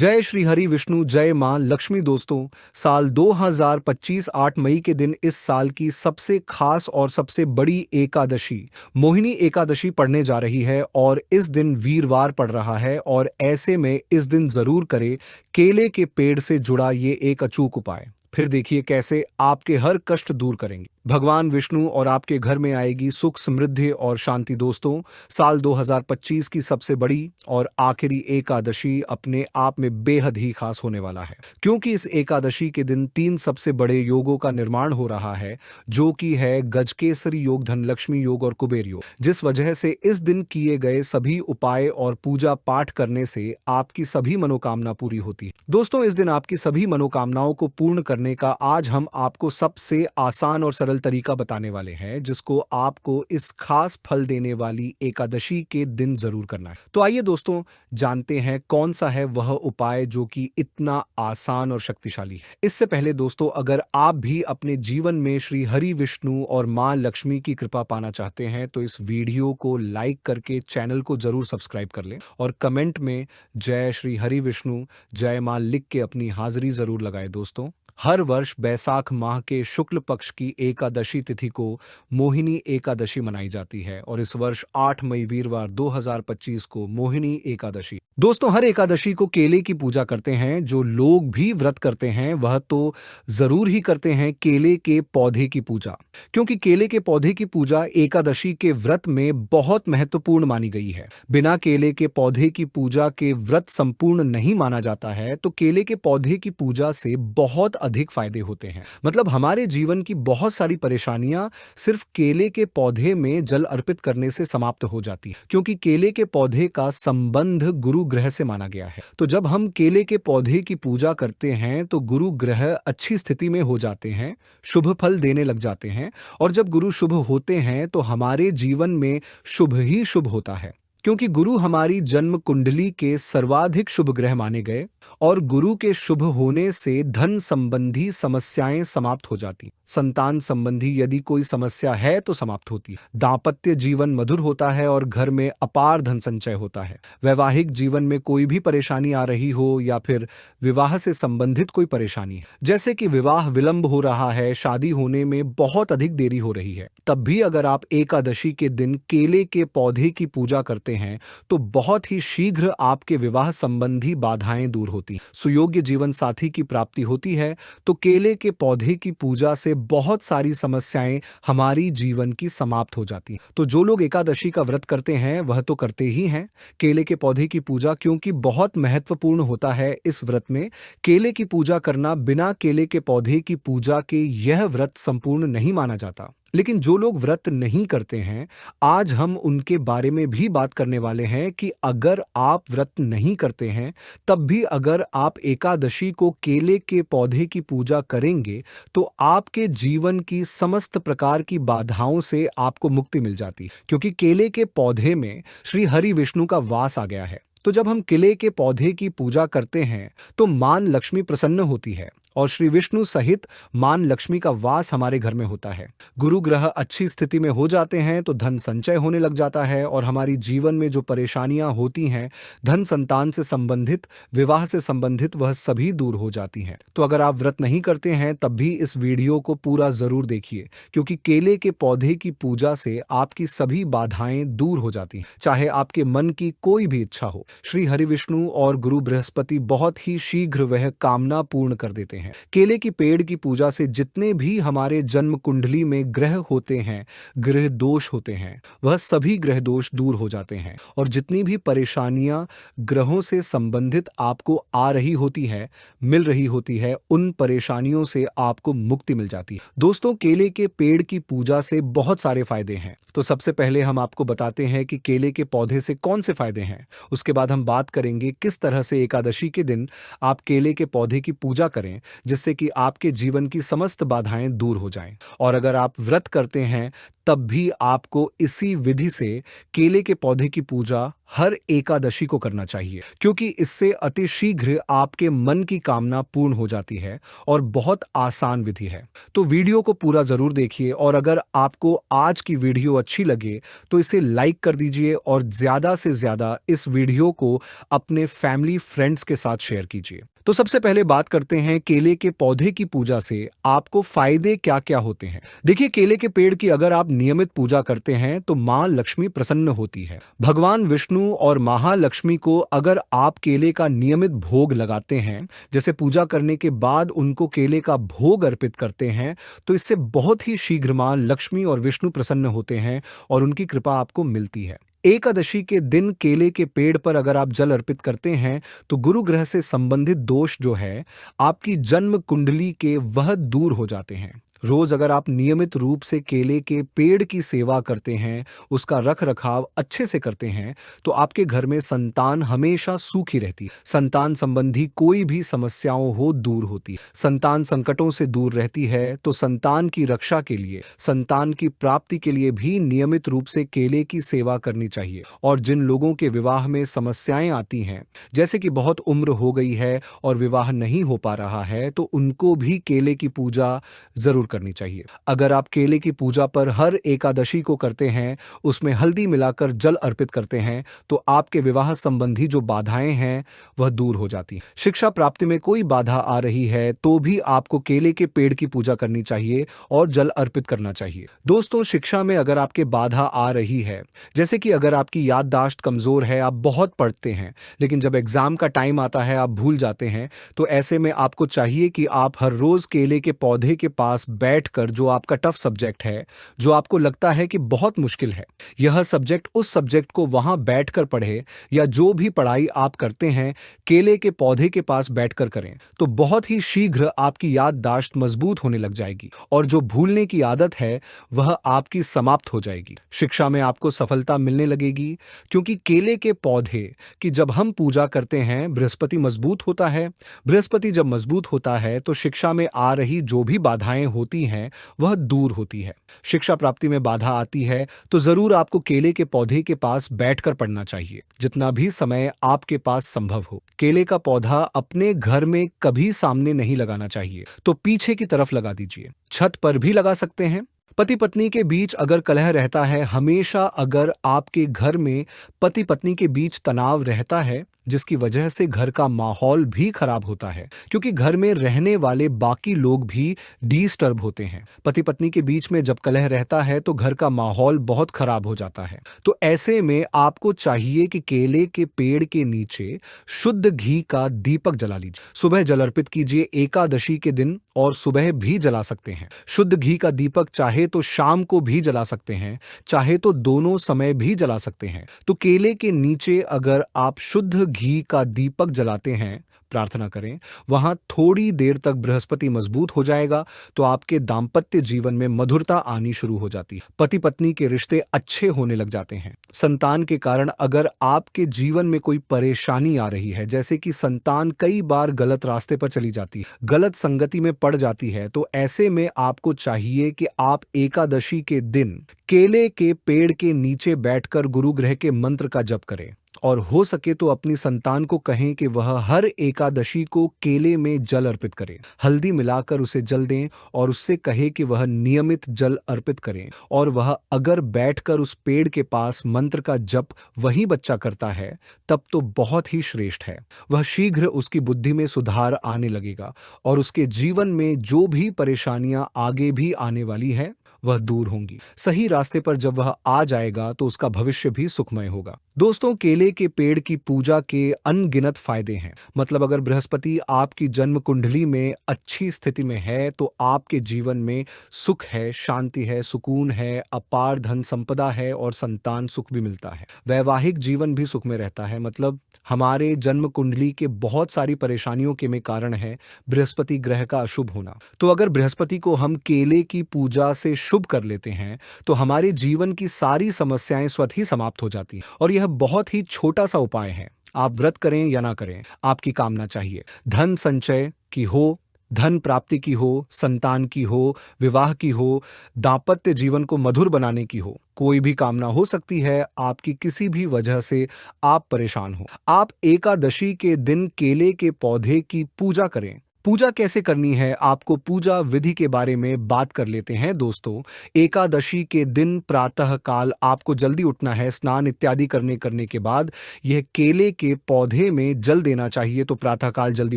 जय श्री हरि विष्णु, जय मां लक्ष्मी। दोस्तों, साल 2025 8 मई के दिन इस साल की सबसे खास और सबसे बड़ी एकादशी मोहिनी एकादशी पड़ने जा रही है और इस दिन वीरवार पड़ रहा है। और ऐसे में इस दिन जरूर करें केले के पेड़ से जुड़ा ये एक अचूक उपाय। फिर देखिए कैसे आपके हर कष्ट दूर करेंगे भगवान विष्णु और आपके घर में आएगी सुख, समृद्धि और शांति। दोस्तों, साल 2025 की सबसे बड़ी और आखिरी एकादशी अपने आप में बेहद ही खास होने वाला है, क्योंकि इस एकादशी के दिन तीन सबसे बड़े योगों का निर्माण हो रहा है, जो कि है गजकेसरी योग, धनलक्ष्मी योग और कुबेर योग। जिस वजह से इस दिन किए गए सभी उपाय और पूजा पाठ करने से आपकी सभी मनोकामना पूरी होती है। दोस्तों, इस दिन आपकी सभी मनोकामनाओं को पूर्ण करने का आज हम आपको सबसे आसान और सरल तरीका बताने वाले हैं, जिसको आपको इस खास फल देने वाली एकादशी के दिन जरूर करना है। तो आइए दोस्तों, जानते हैं कौन सा है वह उपाय जो कि इतना आसान और शक्तिशाली है। इससे पहले दोस्तों, अगर आप भी अपने जीवन में श्री हरि विष्णु और मां लक्ष्मी की कृपा पाना चाहते हैं तो इस वीडियो को लाइक करके चैनल को जरूर सब्सक्राइब कर लें और कमेंट में जय श्री हरि विष्णु, जय मां लिख के अपनी हाजिरी जरूर लगाएं। दोस्तों, हर वर्ष बैसाख माह के शुक्ल पक्ष की एकादशी तिथि को मोहिनी एकादशी मनाई जाती है और इस वर्ष 8 मई वीरवार 2025 को मोहिनी एकादशी। दोस्तों, हर एकादशी को केले की पूजा करते हैं। जो लोग भी व्रत करते हैं वह तो जरूर ही करते हैं केले के पौधे की पूजा, क्योंकि केले के पौधे की पूजा एकादशी के व्रत में बहुत महत्वपूर्ण मानी गई है। बिना केले के पौधे की पूजा के व्रत संपूर्ण नहीं माना जाता है। तो केले के पौधे की पूजा से बहुत अधिक फायदे होते हैं। मतलब हमारे जीवन की बहुत सारी परेशानियां सिर्फ केले के पौधे में जल अर्पित करने से समाप्त हो जाती है, क्योंकि केले के पौधे का संबंध गुरु ग्रह से माना गया है। तो जब हम केले के पौधे की पूजा करते हैं तो गुरु ग्रह अच्छी स्थिति में हो जाते हैं, शुभ फल देने लग जाते हैं। और जब गुरु शुभ होते हैं तो हमारे जीवन में शुभ ही शुभ होता है, क्योंकि गुरु हमारी जन्म कुंडली के सर्वाधिक शुभ ग्रह माने गए और गुरु के शुभ होने से धन संबंधी समस्याएं समाप्त हो जाती। संतान संबंधी यदि कोई समस्या है तो समाप्त होती है। दांपत्य जीवन मधुर होता है और घर में अपार धन संचय होता है। वैवाहिक जीवन में कोई भी परेशानी आ रही हो या फिर विवाह से संबंधित कोई परेशानी है, जैसे कि विवाह विलंब हो रहा है, शादी होने में बहुत अधिक देरी हो रही है, तब भी अगर आप एकादशी के दिन केले के पौधे की पूजा करते हैं तो बहुत ही शीघ्र आपके विवाह संबंधी बाधाएं दूर होती हैं, सुयोग्य जीवन साथी की प्राप्ति होती है। तो केले के पौधे की पूजा से बहुत सारी समस्याएं हमारी जीवन की समाप्त हो जाती हैं। तो जो लोग एकादशी का व्रत करते हैं वह तो करते ही हैं केले के पौधे की पूजा, क्योंकि बहुत महत्वपूर्ण होता है इस व्रत में केले की पूजा करना। बिना केले के पौधे की पूजा के यह व्रत संपूर्ण नहीं माना जाता। लेकिन जो लोग व्रत नहीं करते हैं, आज हम उनके बारे में भी बात करने वाले हैं कि अगर आप व्रत नहीं करते हैं तब भी अगर आप एकादशी को केले के पौधे की पूजा करेंगे तो आपके जीवन की समस्त प्रकार की बाधाओं से आपको मुक्ति मिल जाती है, क्योंकि केले के पौधे में श्री हरि विष्णु का वास आ गया है। तो जब हम केले के पौधे की पूजा करते हैं तो मां लक्ष्मी प्रसन्न होती है और श्री विष्णु सहित मां लक्ष्मी का वास हमारे घर में होता है। गुरु ग्रह अच्छी स्थिति में हो जाते हैं तो धन संचय होने लग जाता है और हमारी जीवन में जो परेशानियां होती हैं, धन संतान से संबंधित, विवाह से संबंधित, वह सभी दूर हो जाती हैं। तो अगर आप व्रत नहीं करते हैं तब भी इस वीडियो को पूरा जरूर देखिए, क्योंकि केले के पौधे की पूजा से आपकी सभी बाधाएं दूर हो जाती हैं, चाहे आपके मन की कोई भी इच्छा हो। श्री हरि विष्णु और गुरु बृहस्पति बहुत ही शीघ्र वह कामना पूर्ण कर देते हैं। केले की पेड़ की पूजा से जितने भी हमारे जन्म कुंडली में ग्रह होते हैं, ग्रह दोष होते हैं, वह सभी ग्रह दोष दूर हो जाते हैं और जितनी भी परेशानियां ग्रहों से संबंधित आपको आ रही होती है, मिल रही होती है, उन परेशानियों से आपको मुक्ति मिल जाती है। दोस्तों, केले के पेड़ की पूजा से बहुत सारे फायदे हैं। तो सबसे पहले हम आपको बताते हैं कि केले के पौधे से कौन से फायदे हैं। उसके बाद हम बात करेंगे किस तरह से एकादशी के दिन आप केले के पौधे की पूजा करें, जिससे कि आपके जीवन की समस्त बाधाएं दूर हो जाएं। और अगर आप व्रत करते हैं तब भी आपको इसी विधि से केले के पौधे की पूजा हर एकादशी को करना चाहिए, क्योंकि इससे अतिशीघ्र आपके मन की कामना पूर्ण हो जाती है और बहुत आसान विधि है। तो वीडियो को पूरा जरूर देखिए, और अगर आपको आज की वीडियो अच्छी लगे तो इसे लाइक कर दीजिए और ज्यादा से ज्यादा इस वीडियो को अपने फैमिली फ्रेंड्स के साथ शेयर कीजिए। तो सबसे पहले बात करते हैं केले के पौधे की पूजा से आपको फायदे क्या क्या होते हैं। देखिए, केले के पेड़ की अगर आप नियमित पूजा करते हैं तो मां लक्ष्मी प्रसन्न होती है। भगवान विष्णु और महालक्ष्मी को अगर आप केले का नियमित भोग लगाते हैं, जैसे पूजा करने के बाद उनको केले का भोग अर्पित करते हैं, तो इससे बहुत ही शीघ्र मां लक्ष्मी और विष्णु प्रसन्न होते हैं और उनकी कृपा आपको मिलती है। एकादशी के दिन केले के पेड़ पर अगर आप जल अर्पित करते हैं तो गुरु ग्रह से संबंधित दोष जो है आपकी जन्म कुंडली के वह दूर हो जाते हैं। रोज अगर आप नियमित रूप से केले के पेड़ की सेवा करते हैं, उसका रख रखाव अच्छे से करते हैं, तो आपके घर में संतान हमेशा सुखी रहती है। संतान संबंधी कोई भी समस्याओं हो दूर होती है। संतान संकटों से दूर रहती है। तो संतान की रक्षा के लिए, संतान की प्राप्ति के लिए भी नियमित रूप से केले की सेवा करनी चाहिए। और जिन लोगों के विवाह में समस्याएं आती हैं, जैसे कि बहुत उम्र हो गई है और विवाह नहीं हो पा रहा है, तो उनको भी केले की पूजा जरूर करनी चाहिए। अगर आप केले की पूजा पर हर एकादशी को करते हैं, उसमें हल्दी मिलाकर जल अर्पित करते हैं, तो आपके विवाह संबंधी जो बाधाएं हैं वह दूर हो जाती हैं। शिक्षा प्राप्ति में कोई बाधा आ रही है तो भी आपको केले के पेड़ की पूजा करनी चाहिए और जल अर्पित करना चाहिए। दोस्तों, शिक्षा में अगर आपके बाधा आ रही है, जैसे कि अगर आपकी याददाश्त कमजोर है, आप बहुत पढ़ते हैं लेकिन जब एग्जाम का टाइम आता है आप भूल जाते हैं, तो ऐसे में आपको चाहिए कि आप हर रोज केले के पौधे के पास बैठकर जो आपका टफ सब्जेक्ट है, जो आपको लगता है कि बहुत मुश्किल है, यह सब्जेक्ट उस सब्जेक्ट को वहां बैठकर पढ़े, या जो भी पढ़ाई आप करते हैं केले के पौधे के पास बैठकर करें, तो बहुत ही शीघ्र आपकी याददाश्त मजबूत होने लग जाएगी और जो भूलने की आदत है वह आपकी समाप्त हो जाएगी। शिक्षा में आपको सफलता मिलने लगेगी, क्योंकि केले के पौधे की जब हम पूजा करते हैं बृहस्पति मजबूत होता है। बृहस्पति जब मजबूत होता है तो शिक्षा में आ रही जो भी बाधाएं होती हैं वह दूर होती है। शिक्षा प्राप्ति में बाधा आती है तो जरूर आपको केले के पौधे के पास बैठकर पढ़ना चाहिए, जितना भी समय आपके पास संभव हो। केले का पौधा अपने घर में कभी सामने नहीं लगाना चाहिए, तो पीछे की तरफ लगा दीजिए। छत पर भी लगा सकते हैं। पति पत्नी के बीच अगर कलह रहता है, हमेशा अगर आपके घर में पति पत्नी के बीच तनाव रहता है, जिसकी वजह से घर का माहौल भी खराब होता है, क्योंकि घर में रहने वाले बाकी लोग भी डिस्टर्ब होते हैं। पति पत्नी के बीच में जब कलह रहता है तो घर का माहौल बहुत खराब हो जाता है। तो ऐसे में आपको चाहिए कि केले के पेड़ के नीचे शुद्ध घी का दीपक जला लीजिए। सुबह जल अर्पित कीजिए एकादशी के दिन, और सुबह भी जला सकते हैं। शुद्ध घी का दीपक चाहे तो शाम को भी जला सकते हैं, चाहे तो दोनों समय भी जला सकते हैं। तो केले के नीचे अगर आप शुद्ध घी का दीपक जलाते हैं, प्रार्थना करें, वहां थोड़ी देर तक बृहस्पति मजबूत हो जाएगा, तो आपके दाम्पत्य जीवन में मधुरता आनी शुरू हो जाती है। पति पत्नी के रिश्ते अच्छे होने लग जाते हैं। संतान के कारण अगर आपके जीवन में कोई परेशानी आ रही है, जैसे कि संतान कई बार गलत रास्ते पर चली जाती है, गलत संगति में पड़ जाती है, तो ऐसे में आपको चाहिए कि आप एकादशी के दिन केले के पेड़ के नीचे बैठकर गुरु ग्रह के मंत्र का जप करें, और हो सके तो अपनी संतान को कहें कि वह हर एकादशी को केले में जल अर्पित करे। हल्दी मिलाकर उसे जल दें और उससे कहे कि वह नियमित जल अर्पित करें, और वह अगर बैठकर उस पेड़ के पास मंत्र का जप वही बच्चा करता है, तब तो बहुत ही श्रेष्ठ है। वह शीघ्र उसकी बुद्धि में सुधार आने लगेगा और उसके जीवन में जो भी परेशानियां आगे भी आने वाली है वह दूर होंगी। सही रास्ते पर जब वह आ जाएगा तो उसका भविष्य भी सुखमय होगा। दोस्तों, केले के पेड़ की पूजा के अनगिनत फायदे हैं। मतलब अगर बृहस्पति आपकी जन्म कुंडली में अच्छी स्थिति में है तो आपके जीवन में सुख है, शांति है, सुकून है, अपार धन संपदा है और संतान सुख भी मिलता है। वैवाहिक जीवन भी सुख में रहता है। मतलब हमारे जन्म कुंडली के बहुत सारी परेशानियों के में कारण है बृहस्पति ग्रह का अशुभ होना। तो अगर बृहस्पति को हम केले की पूजा से शुभ कर लेते हैं तो हमारे जीवन की सारी समस्याएं स्वतः ही समाप्त हो जाती हैं। और यह बहुत ही छोटा सा उपाय है। आप व्रत करें या ना करें, आपकी कामना चाहिए। धन संचय की हो धन प्राप्ति की हो, संतान की हो, विवाह की हो, दाम्पत्य जीवन को मधुर बनाने की हो, कोई भी कामना हो सकती है। आपकी किसी भी वजह से आप परेशान हो, आप एकादशी के दिन केले के पौधे की पूजा करें। पूजा कैसे करनी है, आपको पूजा विधि के बारे में बात कर लेते हैं दोस्तों। एकादशी के दिन प्रातः काल आपको जल्दी उठना है, स्नान इत्यादि करने के बाद यह केले के पौधे में जल देना चाहिए। तो प्रातः काल जल्दी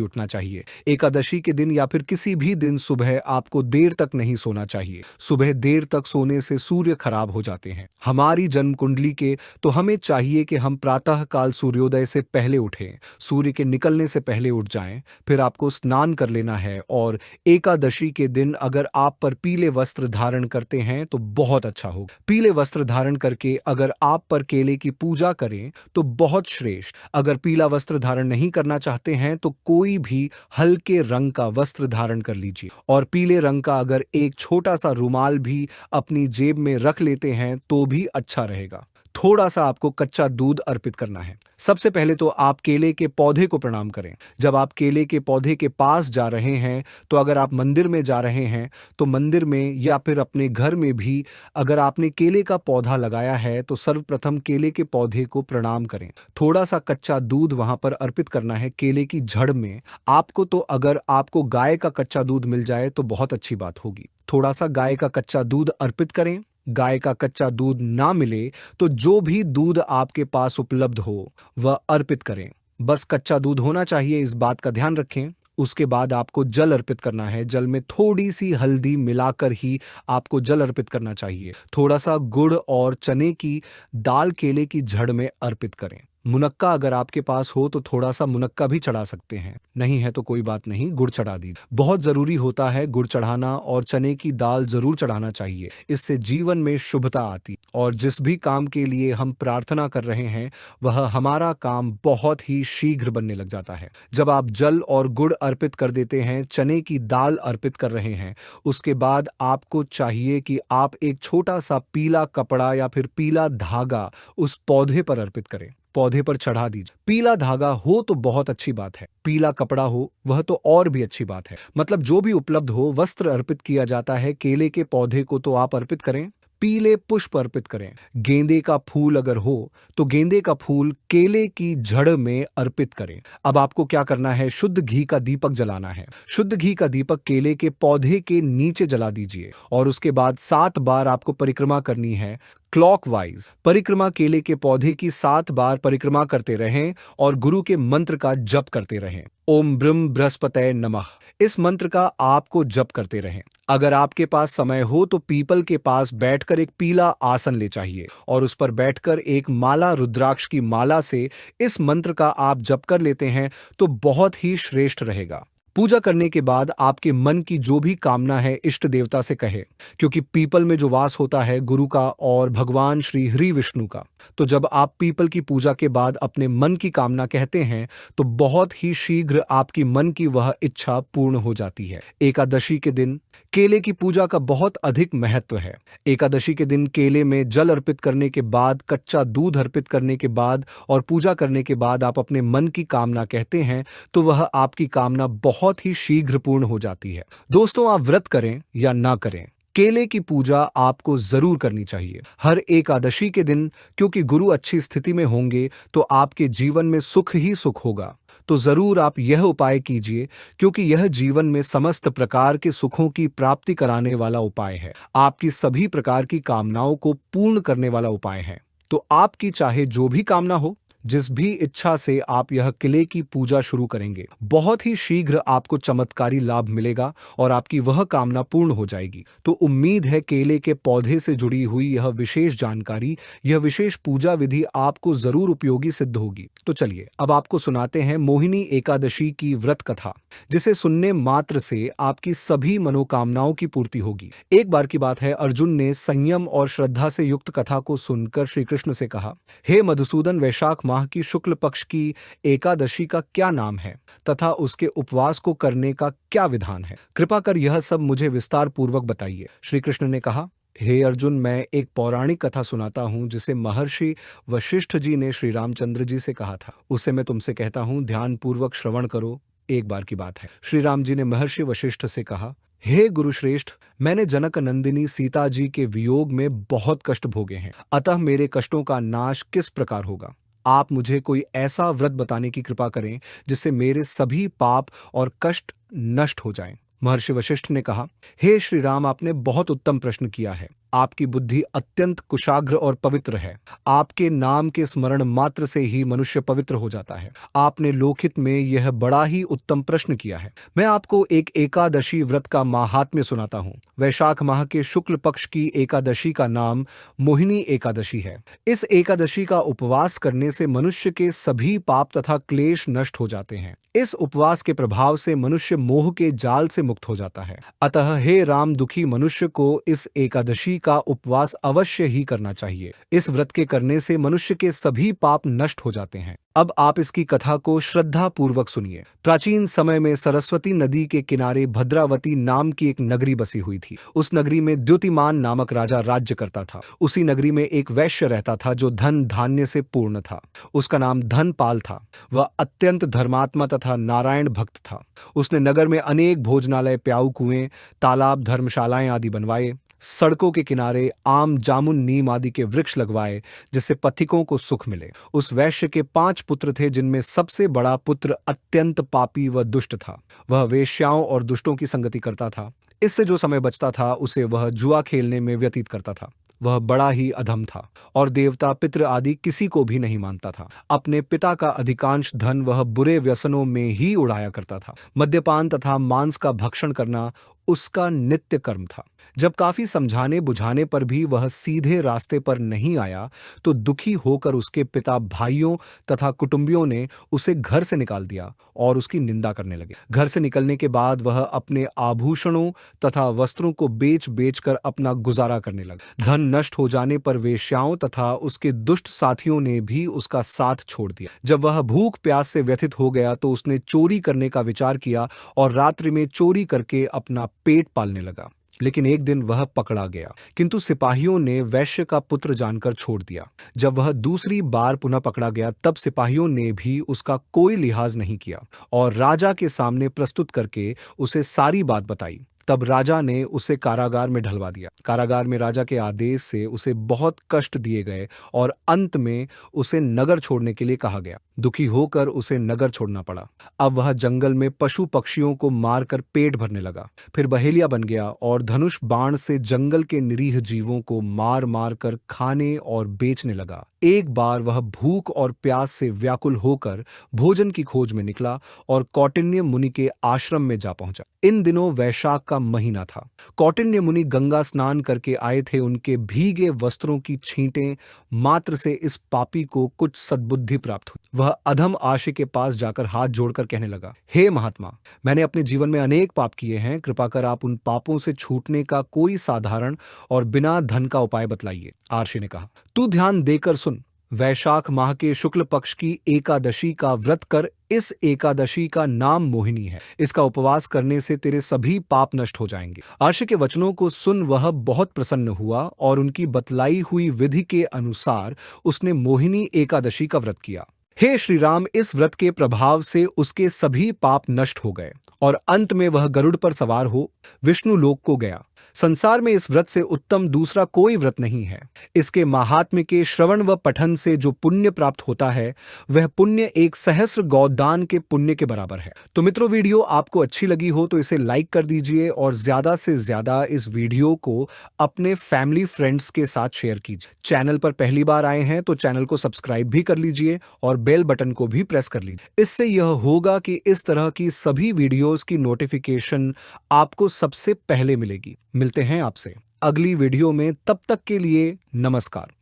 उठना चाहिए। एकादशी के दिन या फिर किसी भी दिन सुबह आपको देर तक नहीं सोना चाहिए। सुबह देर तक सोने से सूर्य खराब हो जाते हैं हमारी जन्म कुंडली के। तो हमें चाहिए कि हम प्रातः काल सूर्योदय से पहले उठें, सूर्य के निकलने से पहले उठ जाएं। फिर आपको स्नान कर लेना है। और एकादशी के दिन अगर आप पर पीले वस्त्र धारण करते हैं तो बहुत अच्छा होगा। पीले वस्त्र धारण करके अगर आप पर केले की पूजा करें तो बहुत श्रेष्ठ। अगर पीला वस्त्र धारण नहीं करना चाहते हैं तो कोई भी हल्के रंग का वस्त्र धारण कर लीजिए। और पीले रंग का अगर एक छोटा सा रुमाल भी अपनी जेब में रख लेते हैं तो भी अच्छा रहेगा। थोड़ा सा आपको कच्चा दूध अर्पित करना है। सबसे पहले तो आप केले के पौधे को प्रणाम करें। जब आप केले के पौधे के पास जा रहे हैं तो अगर आप मंदिर में जा रहे हैं तो मंदिर में या फिर अपने घर में भी अगर आपने केले का पौधा लगाया है तो सर्वप्रथम केले के पौधे को प्रणाम करें। थोड़ा सा कच्चा दूध वहां पर अर्पित करना है केले की जड़ में। आपको तो अगर आपको गाय का कच्चा दूध मिल जाए तो बहुत अच्छी बात होगी। थोड़ा सा गाय का कच्चा दूध अर्पित करें। गाय का कच्चा दूध ना मिले तो जो भी दूध आपके पास उपलब्ध हो वह अर्पित करें। बस कच्चा दूध होना चाहिए, इस बात का ध्यान रखें। उसके बाद आपको जल अर्पित करना है। जल में थोड़ी सी हल्दी मिलाकर ही आपको जल अर्पित करना चाहिए। थोड़ा सा गुड़ और चने की दाल केले की जड़ में अर्पित करें। मुनक्का अगर आपके पास हो तो थोड़ा सा मुनक्का भी चढ़ा सकते हैं, नहीं है तो कोई बात नहीं, गुड़ चढ़ा दीजिए। बहुत जरूरी होता है गुड़ चढ़ाना और चने की दाल जरूर चढ़ाना चाहिए। इससे जीवन में शुभता आती और जिस भी काम के लिए हम प्रार्थना कर रहे हैं वह हमारा काम बहुत ही शीघ्र बनने लग जाता है। जब आप जल और गुड़ अर्पित कर देते हैं, चने की दाल अर्पित कर रहे हैं, उसके बाद आपको चाहिए कि आप एक छोटा सा पीला कपड़ा या फिर पीला धागा उस पौधे पर अर्पित करें, पौधे पर चढ़ा दीजिए। पीला धागा हो तो बहुत अच्छी बात है, पीला कपड़ा हो वह तो और भी अच्छी बात है। मतलब जो भी उपलब्ध हो वस्त्र अर्पित किया जाता है। केले के पौधे को तो आप अर्पित करें। पीले पुष्प अर्पित करें। गेंदे का फूल अगर हो तो गेंदे का फूल केले की जड़ में अर्पित करें। अब आपको क्या करना है, शुद्ध घी का दीपक जलाना है। शुद्ध घी का दीपक केले के पौधे के नीचे जला दीजिए और उसके बाद 7 बार आपको परिक्रमा करनी है। क्लॉकवाइज परिक्रमा केले के पौधे की 7 बार परिक्रमा करते रहें और गुरु के मंत्र का जप करते रहें। ओम ब्रह्म बृहस्पतये नमः, इस मंत्र का आपको जप करते रहें। अगर आपके पास समय हो तो पीपल के पास बैठकर एक पीला आसन ले चाहिए और उस पर बैठकर एक माला रुद्राक्ष की माला से इस मंत्र का आप जप कर लेते हैं तो बहुत ही श्रेष्ठ रहेगा। पूजा करने के बाद आपके मन की जो भी कामना है इष्ट देवता से कहे, क्योंकि पीपल में जो वास होता है गुरु का और भगवान श्री हरि विष्णु का। तो जब आप पीपल की पूजा के बाद अपने मन की कामना कहते हैं तो बहुत ही शीघ्र आपकी मन की वह इच्छा पूर्ण हो जाती है। एकादशी के दिन केले की पूजा का बहुत अधिक महत्व है। एकादशी के दिन केले में जल अर्पित करने के बाद, कच्चा दूध अर्पित करने के बाद और पूजा करने के बाद आप अपने मन की कामना कहते हैं तो वह आपकी कामना बहुत ही शीघ्र पूर्ण हो जाती है। दोस्तों, आप व्रत करें या ना करें, केले की पूजा आपको जरूर करनी चाहिए हर एकादशी के दिन, क्योंकि गुरु अच्छी स्थिति में होंगे तो आपके जीवन में सुख ही सुख होगा। तो जरूर आप यह उपाय कीजिए, क्योंकि यह जीवन में समस्त प्रकार के सुखों की प्राप्ति कराने वाला उपाय है। आपकी सभी प्रकार की कामनाओं को पूर्ण करने वाला उपाय है। तो आपकी चाहे जो भी कामना हो, जिस भी इच्छा से आप यह केले की पूजा शुरू करेंगे, बहुत ही शीघ्र आपको चमत्कारी लाभ मिलेगा और आपकी वह कामना पूर्ण हो जाएगी। तो उम्मीद है केले के पौधे से जुड़ी हुई यह विशेष जानकारी, यह विशेष पूजा विधि आपको जरूर उपयोगी सिद्ध होगी। तो चलिए अब आपको सुनाते हैं मोहिनी एकादशी की व्रत कथा, जिसे सुनने मात्र से आपकी सभी मनोकामनाओं की पूर्ति होगी। एक बार की बात है, अर्जुन ने संयम और श्रद्धा से युक्त कथा को सुनकर श्री कृष्ण से कहा, हे मधुसूदन, वैशाख माह की शुक्ल पक्ष की एकादशी का क्या नाम है तथा उसके उपवास को करने का क्या विधान है? कृपा कर यह सब मुझे विस्तार पूर्वक बताइए। श्री कृष्ण ने कहा, हे अर्जुन, मैं एक पौराणिक कथा सुनाता हूँ जिसे महर्षि वशिष्ठ जी ने श्री रामचंद्र जी से कहा था। उसे मैं तुमसे कहता हूँ, ध्यान पूर्वक श्रवण करो, एक बार की बात है, श्री राम जी ने महर्षि वशिष्ठ से कहा, हे गुरुश्रेष्ठ, मैंने जनक नंदिनी सीता जी के वियोग में बहुत कष्ट भोगे हैं, अतः मेरे कष्टों का नाश किस प्रकार होगा? आप मुझे कोई ऐसा व्रत बताने की कृपा करें जिससे मेरे सभी पाप और कष्ट नष्ट हो जाएं। महर्षि वशिष्ठ ने कहा, हे श्री राम, आपने बहुत उत्तम प्रश्न किया है। आपकी बुद्धि अत्यंत कुशाग्र और पवित्र है। आपके नाम के स्मरण मात्र से ही मनुष्य पवित्र हो जाता है। आपने लोकहित में यह बड़ा ही उत्तम प्रश्न किया है। मैं आपको एक एकादशी व्रत का माहात्म्य सुनाता हूँ। वैशाख माह के शुक्ल पक्ष की एकादशी का नाम मोहिनी एकादशी है। इस एकादशी का उपवास करने से मनुष्य के सभी पाप तथा क्लेश नष्ट हो जाते हैं। इस उपवास के प्रभाव से मनुष्य मोह के जाल से मुक्त हो जाता है। अतः हे राम, दुखी मनुष्य को इस एकादशी का उपवास अवश्य ही करना चाहिए। इस व्रत के करने से मनुष्य के सभी पाप नष्ट हो जाते हैं। अब आप इसकी कथा को श्रद्धा पूर्वक सुनिए। प्राचीन समय में सरस्वती नदी के किनारे भद्रावती नाम की एक नगरी बसी हुई थी। उस नगरी में द्युतिमान नामक राजा राज्य करता था। उसी नगरी में एक वैश्य रहता था जो धन धान्य से पूर्ण था। उसका नाम धनपाल था। वह अत्यंत धर्मात्मा तथा नारायण भक्त था। उसने नगर में अनेक भोजनालय, प्याऊ कुएं, तालाब, धर्मशालाएं आदि बनवाए। सड़कों के किनारे आम, जामुन, नीम आदि के वृक्ष लगवाए जिससे पथिकों को सुख मिले। उस वैश्य के 5 पुत्र थे, जिनमें सबसे बड़ा पुत्र अत्यंत पापी व दुष्ट था। वह वेश्याओं और दुष्टों की संगति करता था। इससे जो समय बचता था उसे वह जुआ खेलने में व्यतीत करता था। वह बड़ा ही अधम था और देवता, पितृ आदि किसी को भी नहीं मानता था। अपने पिता का अधिकांश धन वह बुरे व्यसनों में ही उड़ाया करता था। मद्यपान तथा मांस का भक्षण करना उसका नित्य कर्म था। जब काफी समझाने बुझाने पर भी वह सीधे रास्ते पर नहीं आया तो दुखी होकर उसके पिता, भाइयों तथा कुटुंबियों ने उसे घर से निकाल दिया और उसकी निंदा करने लगे। घर से निकलने के बाद वह अपने आभूषणों तथा वस्त्रों को बेच बेच कर अपना गुजारा करने लगा। धन नष्ट हो जाने पर वेश्याओं तथा उसके दुष्ट साथियों ने भी उसका साथ छोड़ दिया। जब वह भूख प्यास से व्यथित हो गया तो उसने चोरी करने का विचार किया और रात्रि में चोरी करके अपना पेट पालने लगा। लेकिन एक दिन वह पकड़ा गया, किंतु सिपाहियों ने वैश्य का पुत्र जानकर छोड़ दिया। जब वह दूसरी बार पुनः पकड़ा गया तब सिपाहियों ने भी उसका कोई लिहाज नहीं किया और राजा के सामने प्रस्तुत करके उसे सारी बात बताई। तब राजा ने उसे कारागार में ढलवा दिया। कारागार में राजा के आदेश से उसे बहुत कष्ट दिए गए और अंत में उसे नगर छोड़ने के लिए कहा गया। दुखी होकर उसे नगर छोड़ना पड़ा। अब वह जंगल में पशु पक्षियों को मारकर पेट भरने लगा। फिर बहेलिया बन गया और धनुष बाण से जंगल के निरीह जीवों को मार मार कर खाने और बेचने लगा। एक बार वह भूख और प्यास से व्याकुल होकर भोजन की खोज में निकला और कौटिन्य मुनि के आश्रम में जा पहुंचा। इन दिनों वैशाख का महीना था। कौटिन्य मुनि गंगा स्नान करके आए थे। उनके भीगे वस्त्रों की छींटें मात्र से इस पापी को कुछ सद्बुद्धि प्राप्त हुई। वह अधम आशी के पास जाकर हाथ जोड़कर कहने लगा, हे महात्मा, मैंने अपने जीवन में अनेक पाप किए हैं। कृपा कर आप उन पापों से छूटने का कोई साधारण और बिना धन का उपाय बतलाइए। आर्षि ने कहा, तू ध्यान देकर सुन। वैशाख माह के शुक्ल पक्ष की एकादशी का व्रत कर। इस एकादशी का नाम मोहिनी है। इसका उपवास करने से तेरे सभी पाप नष्ट हो जाएंगे। आर्षि के वचनों को सुन वह बहुत प्रसन्न हुआ और उनकी बतलाई हुई विधि के अनुसार उसने मोहिनी एकादशी का व्रत किया। हे श्री राम, इस व्रत के प्रभाव से उसके सभी पाप नष्ट हो गए और अंत में वह गरुड़ पर सवार हो विष्णु लोक को गया। संसार में इस व्रत से उत्तम दूसरा कोई व्रत नहीं है। इसके महात्म्य के श्रवण व पठन से जो पुण्य प्राप्त होता है वह पुण्य 1 सहस्र गौदान के पुण्य के बराबर है। तो मित्रों, वीडियो आपको अच्छी लगी हो तो इसे लाइक कर दीजिए और ज्यादा से ज्यादा इस वीडियो को अपने फैमिली फ्रेंड्स के साथ शेयर कीजिए। चैनल पर पहली बार आए हैं तो चैनल को सब्सक्राइब भी कर लीजिए और बेल बटन को भी प्रेस कर लीजिए। इससे यह होगा कि इस तरह की सभी वीडियोस की नोटिफिकेशन आपको सबसे पहले मिलेगी। मिलते हैं आपसे अगली वीडियो में, तब तक के लिए नमस्कार।